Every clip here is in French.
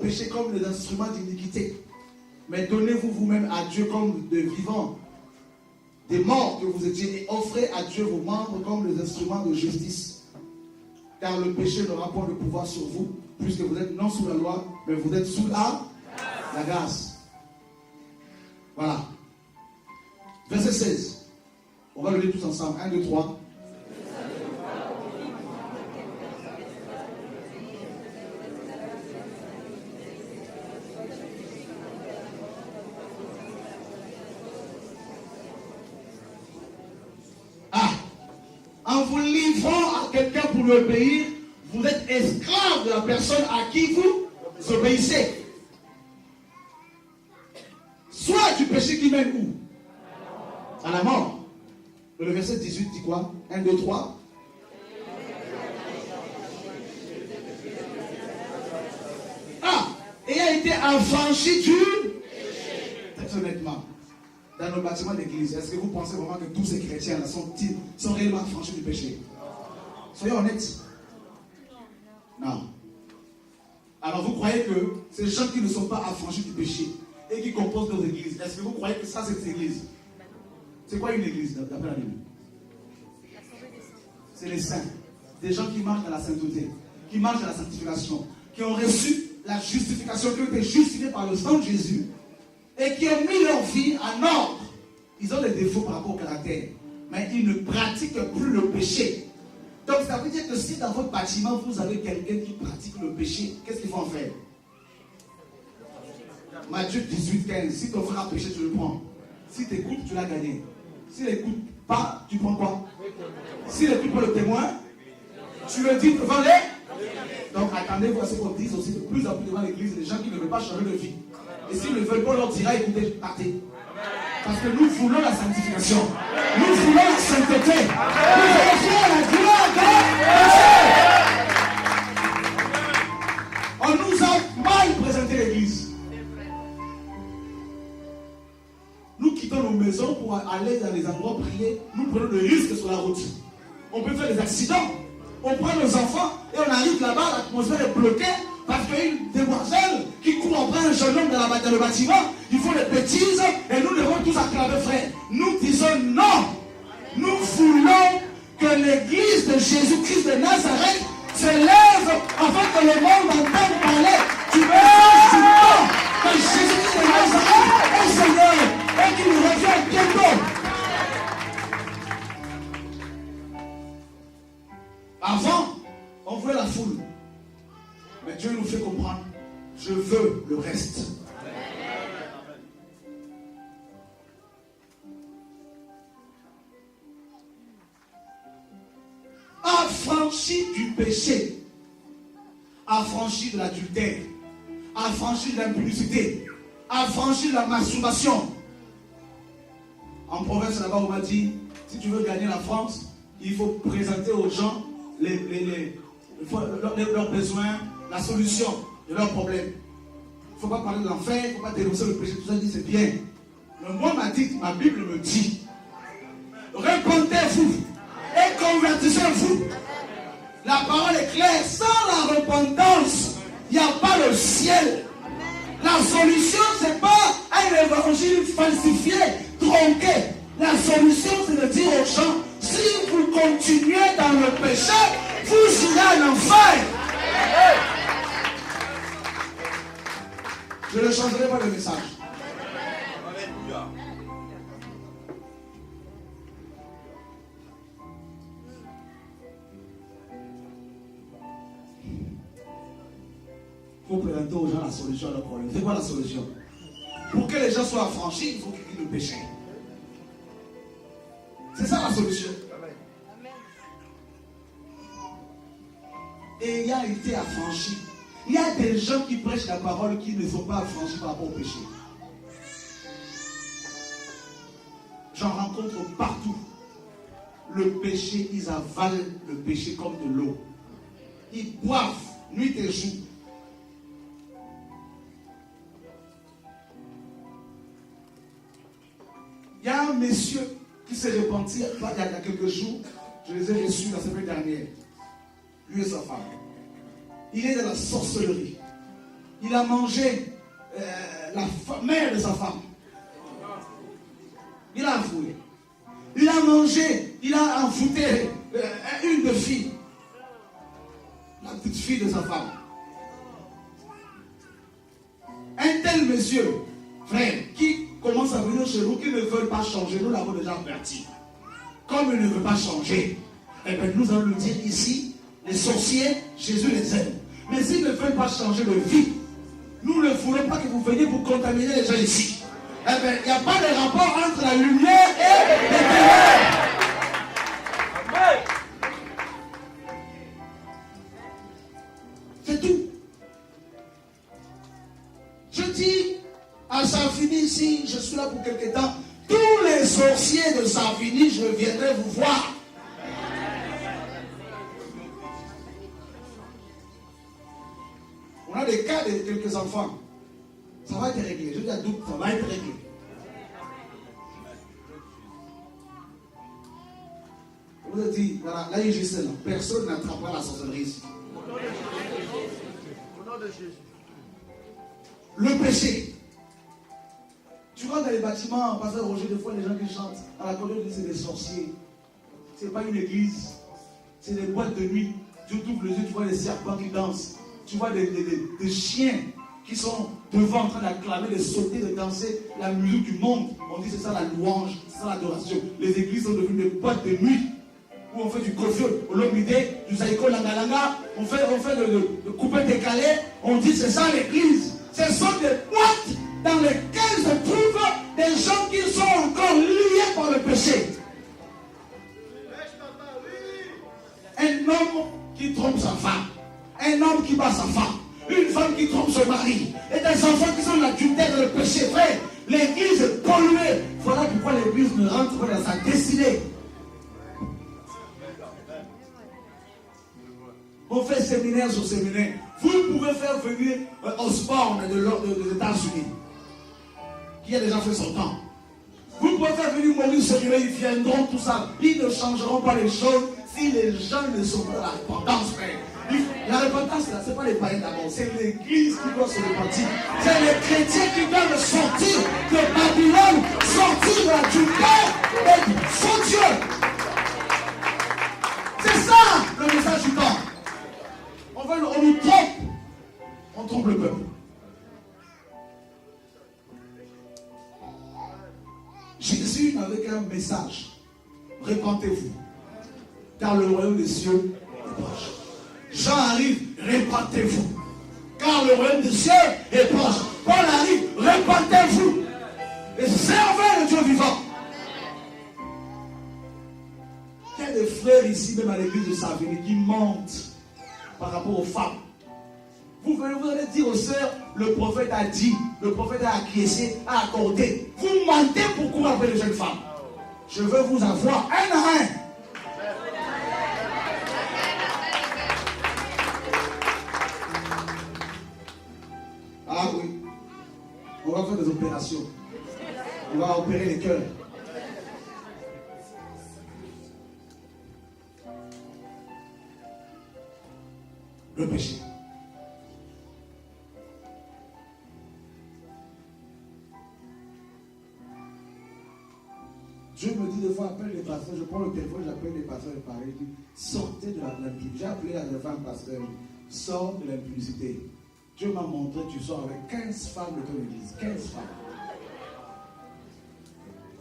péchés comme des instruments d'iniquité. Mais donnez-vous vous-même à Dieu comme de vivants, des morts que vous étiez, et offrez à Dieu vos membres comme des instruments de justice. Car le péché n'aura point de pouvoir sur vous, puisque vous êtes non sous la loi, mais vous êtes sous la grâce. Voilà. Verset 16. On va le lire tous ensemble. 1, 2, 3. En vous livrant à quelqu'un pour lui obéir, vous êtes esclave de la personne à qui vous obéissez. Soit du péché qui mène où? À la mort. Le verset 18 dit quoi? 1, 2, 3. Et a été affranchi du péché. Très honnêtement, dans nos bâtiments d'église, est-ce que vous pensez vraiment que tous ces chrétiens-là sont réellement affranchis du péché? Soyons honnêtes. Non. Alors vous croyez que ces gens qui ne sont pas affranchis du péché et qui composent nos églises, est-ce que vous croyez que ça c'est une église? C'est quoi une église d'après la Bible? C'est les saints. Des gens qui marchent dans la sainteté, qui marchent dans la sanctification, qui ont reçu la justification, qui ont été justifiés par le sang de Jésus et qui ont mis leur vie en ordre. Ils ont des défauts par rapport au caractère, mais ils ne pratiquent plus le péché. Donc ça veut dire que si dans votre bâtiment vous avez quelqu'un qui pratique le péché, qu'est-ce qu'il faut en faire? Matthieu 18, 15. Si ton frère a péché, tu le prends. Si tu écoutes, tu l'as gagné. S'il n'écoute pas, tu prends quoi? S'il n'écoute pas le témoin, tu le dis devant les. Donc attendez-vous à ce qu'on dise aussi de plus en plus devant l'église les gens qui ne veulent pas changer de vie. Et s'ils ne veulent pas, on leur dira écoutez, partez. Parce que nous voulons la sanctification. Nous voulons la sainteté. Nous voulons la gloire de Dieu. On nous a mal présenté l'église. Nous quittons nos maisons pour aller dans les endroits prier. Nous prenons des risques sur la route. On peut faire des accidents. On prend nos enfants et on arrive là-bas, l'atmosphère est bloquée parce qu'il y a une demoiselle qui court après un jeune homme dans le bâtiment. Ils font des bêtises et nous devons tous acclamer, frère. Nous disons non. Nous voulons que l'église de Jésus-Christ de Nazareth se lève afin que le monde entende parler du message que Jésus-Christ de Nazareth est Seigneur et qu'il revient bientôt. Avant, on voulait la foule. Mais Dieu nous fait comprendre, je veux le reste. Affranchi du péché, affranchi de l'adultère, affranchi de l'impudicité, affranchi de la masturbation. En province là-bas, on m'a dit, si tu veux gagner la France, il faut présenter aux gens leurs besoins, la solution de leurs problèmes. Il ne faut pas parler de l'enfer, il ne faut pas dénoncer le péché, tout ça, dit c'est bien. Mais moi, ma Bible me dit, répentez-vous et convertissez-vous. La parole est claire, sans la repentance, il n'y a pas le ciel. La solution, ce n'est pas un évangile falsifié, tronqué. La solution, c'est de dire aux gens, si vous continuez dans le péché, vous irez en enfer. Je ne changerai pas le message. Il faut présenter aux gens la solution à leur problème. C'est quoi la solution? Pour que les gens soient affranchis, il faut qu'ils quittent le péché. C'est ça la solution. Et il a été affranchi. Il y a des gens qui prêchent la parole qui ne sont pas affranchis par rapport au péché. J'en rencontre partout. Le péché, ils avalent le péché comme de l'eau. Ils boivent nuit et jour. Il y a un monsieur qui s'est repenti il y a quelques jours. Je les ai reçus la semaine dernière. Lui et sa femme. Il est dans la sorcellerie. il a mangé la mère de sa femme. Il a avoué. Il a mangé, il a envoûté une de filles. La petite fille de sa femme. Un tel monsieur, frère, qui commence à venir chez nous, qui ne veut pas changer, nous l'avons déjà averti. Comme il ne veut pas changer, eh bien nous allons lui dire ici, les sorciers, Jésus les aime. Mais s'ils ne veulent pas changer de vie, nous ne voulons pas que vous veniez pour contaminer les gens ici. Eh bien, il n'y a pas de rapport entre la lumière et les ténèbres. C'est tout. Je dis à Savigny ici, je suis là pour quelque temps. Tous les sorciers de Savigny, je viendrai vous voir. On a des cas de quelques enfants. Ça va être réglé. Je dis à doute, ça va être réglé. Je vous ai dit, voilà, là, je sais, personne n'attrapera la sorcellerie ici. Au nom de Jésus. Le péché. Tu vois dans les bâtiments, Pasteur Roger, des fois les gens qui chantent à la colonne disent c'est des sorciers. Ce n'est pas une église, c'est des boîtes de nuit. Tu ouvres les yeux, tu vois des serpents qui dansent. Tu vois des chiens qui sont devant en train d'acclamer, de sauter, de danser la musique du monde. On dit c'est ça la louange, c'est ça l'adoration. Les églises sont devenues des boîtes de nuit où on fait du kofio, au lomide, du saïko langalanga, on fait de coupé décalé. On dit c'est ça l'église. Ce sont des boîtes dans lesquelles se trouvent des gens qui sont encore liés par le péché. Un homme qui trompe sa femme, un homme qui bat sa femme, une femme qui trompe son mari, et des enfants qui sont l'adultère dans le péché. Frère, l'église est polluée. Voilà pourquoi l'église ne rentre pas dans sa destinée. On fait séminaire sur séminaire. Vous pouvez faire venir Osborne des États-Unis, qui a déjà fait son temps. Vous pouvez faire venir Maurice Sérieux, ils viendront, tout ça. Ils ne changeront pas les choses si les gens ne sont pas dans la repentance, frère. La repentance, ce n'est pas les païens d'abord, c'est l'église qui doit se repentir. C'est les chrétiens qui doivent sortir de Babylone, sortir de la Judée et du faux Dieu. C'est ça le message du temps. On nous trompe. On trompe le peuple. Jésus avec un message. Répentez-vous. Car le royaume des cieux est proche. Jean arrive, répentez-vous. Car le royaume des cieux est proche. Paul arrive, répentez-vous. Et servez le Dieu vivant. Il y a des frères ici, même à l'église de Savigny, qui mentent par rapport aux femmes. Vous allez dire aux sœurs, le prophète a dit, le prophète a acquiescé, a accordé. Vous mentez pour courir après les jeunes femmes. Je veux vous avoir un à un. Ah oui. On va faire des opérations. On va opérer les cœurs. Le péché. Dieu me dit des fois, appelle les pasteurs, je prends le téléphone, j'appelle les pasteurs et pareil, je dis, sortez de l'impudicité. J'ai appelé la femme pasteur, sors de l'impudicité. Dieu m'a montré, tu sors avec 15 femmes de ton église, 15 femmes.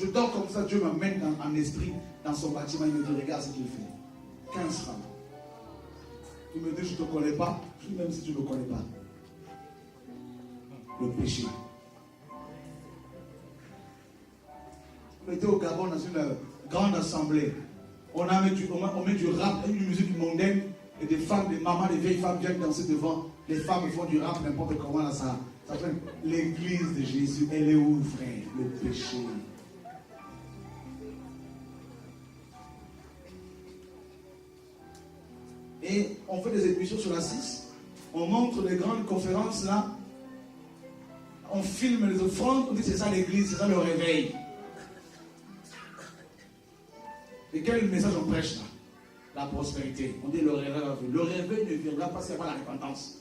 Je dors comme ça, Dieu m'amène en esprit dans son bâtiment, il me dit, regarde ce qu'il fait. 15 femmes. Il me dit, je ne te connais pas, je dis, même si tu ne me connais pas. Le péché. On était au Gabon dans une grande assemblée. On met du rap, une musique mondaine, et des femmes, des mamans, des vieilles femmes viennent danser devant. Les femmes font du rap, n'importe comment, là, ça fait l'église de Jésus. Elle est où, frère? Le péché. Et on fait des émissions sur la 6. On montre les grandes conférences là. On filme les offrandes. On dit c'est ça l'église, c'est ça le réveil. Et quel message on prêche là? La prospérité. On dit le réveil va venir. Le réveil ne viendra pas s'il n'y a pas la repentance.